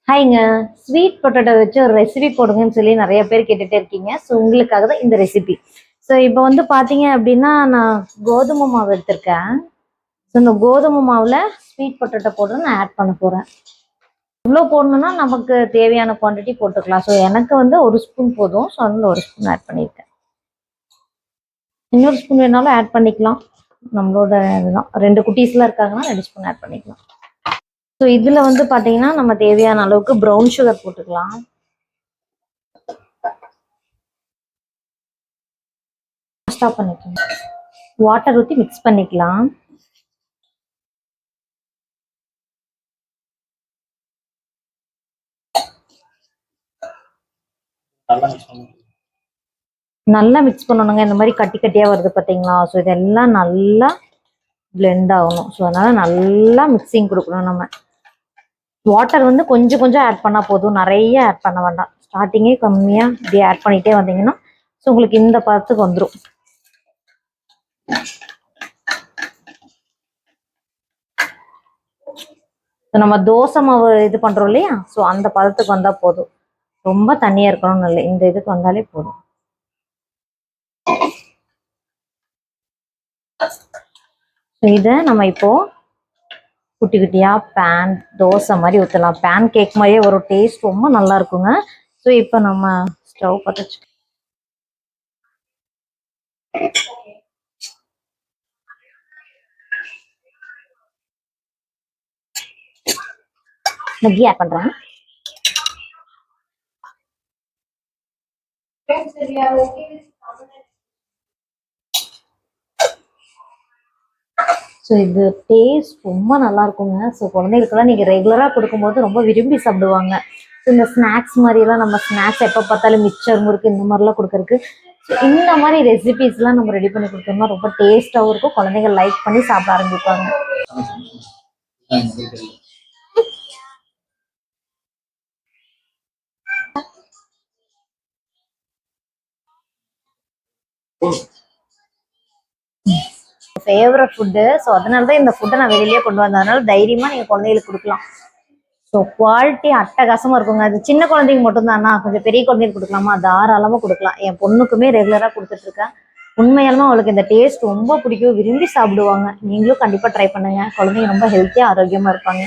ஹாய்ங்க. Sweet potato வச்சு ஒரு recipe போடுங்கன்னு சொல்லி நிறைய பேர் கேட்டுகிட்டே இருக்கீங்க. ஸோ உங்களுக்காக தான் இந்த ரெசிபி. ஸோ இப்போ வந்து பார்த்தீங்க அப்படின்னா, நான் கோதுமை மாவு எடுத்திருக்கேன். ஸோ இந்த கோதுமை மாவில் ஸ்வீட் பொட்டேட்டோ போட்டு நான் ஆட் பண்ண போகிறேன். எவ்வளோ போடணுன்னா நமக்கு தேவையான குவான்டிட்டி போட்டுக்கலாம். ஸோ எனக்கு வந்து ஒரு ஸ்பூன் போதும். ஸோ வந்து ஒரு ஸ்பூன் ஆட் பண்ணியிருக்கேன். இன்னொரு ஸ்பூன் வேணாலும் ஆட் பண்ணிக்கலாம். நம்மளோட இதுதான். 2 குட்டீஸ்லாம் இருக்காங்கன்னா 2 ஸ்பூன் ஆட் பண்ணிக்கலாம். ஸோ இதில் வந்து பார்த்தீங்கன்னா நம்ம தேவையான அளவுக்கு ப்ரௌன் சுகர் போட்டுக்கலாம். ஸ்டாப் பண்ணிக்கலாம். வாட்டர் ஊற்றி மிக்ஸ் பண்ணிக்கலாம். நல்லா மிக்ஸ் பண்ணணுங்க. இந்த மாதிரி கட்டி கட்டியாக வருது பார்த்தீங்களா? ஸோ இதெல்லாம் நல்லா பிளெண்ட் ஆகணும். ஸோ அதனால் நல்லா மிக்சிங் கொடுக்கணும். நம்ம வாட்டர் வந்து கொஞ்சம் கொஞ்சம் ஆட் பண்ணால் போதும், நிறைய ஆட் பண்ண வேண்டாம். ஸ்டார்டிங்கே கம்மியாக இப்படி ஆட் பண்ணிகிட்டே வந்தீங்கன்னா ஸோ உங்களுக்கு இந்த பதத்துக்கு வந்துடும். நம்ம தோசை மாவு இது பண்ணுறோம் இல்லையா? ஸோ அந்த பதத்துக்கு வந்தால் போதும். ரொம்ப தண்ணியாக இருக்கணும்னு இல்லை, இந்த இதுக்கு வந்தாலே போதும். இதை நம்ம இப்போ குட்டி குட்டியாக பேன் தோசை மாதிரி ஊற்றலாம். பேன் கேக் மாதிரியே ஒரு டேஸ்ட் ரொம்ப நல்லா இருக்குங்க. ஸோ இப்போ நம்ம ஸ்டவ் பற்ற வச்சு கீ ஆட் பண்ணுறேன். ஸோ இது டேஸ்ட் ரொம்ப நல்லா இருக்குங்க. ஸோ குழந்தைகளுக்கெல்லாம் நீங்கள் ரெகுலராக கொடுக்கும்போது ரொம்ப விரும்பி சாப்பிடுவாங்க. ஸோ இந்த ஸ்நாக்ஸ் மாதிரிலாம் நம்ம ஸ்நாக்ஸ் எப்போ பார்த்தாலும் மிக்சர் முறுக்கு இந்த மாதிரிலாம் கொடுக்கறதுக்கு ஸோ இந்த மாதிரி ரெசிபிஸ்லாம் நம்ம ரெடி பண்ணி கொடுத்தோம்னா ரொம்ப டேஸ்ட்டாகவும் இருக்கும். குழந்தைங்க லைக் பண்ணி சாப்பிட ஆரம்பிப்பாங்க. Favourite food. ஸோ அதனால தான் இந்த ஃபுட்டை நான் வெளியிலேயே கொண்டு வந்தேன். அதனால தைரியமாக நீங்கள் குழந்தைகளுக்கு கொடுக்கலாம். ஸோ குவாலிட்டி அட்டகாசமாக இருக்குங்க. அது சின்ன குழந்தைங்க மட்டும்தானா, கொஞ்சம் பெரிய குழந்தைங்களுக்கு கொடுக்கலாமா? தாராளமாக கொடுக்கலாம். என் பொண்ணுக்குமே ரெகுலராக கொடுத்துட்ருக்கேன். உண்மையாலுமே அவளுக்கு இந்த டேஸ்ட் ரொம்ப பிடிக்கும், விரும்பி சாப்பிடுவாங்க. நீங்களும் கண்டிப்பாக ட்ரை பண்ணுங்கள். குழந்தைங்க ரொம்ப ஹெல்த்தியாக ஆரோக்கியமாக இருப்பாங்க.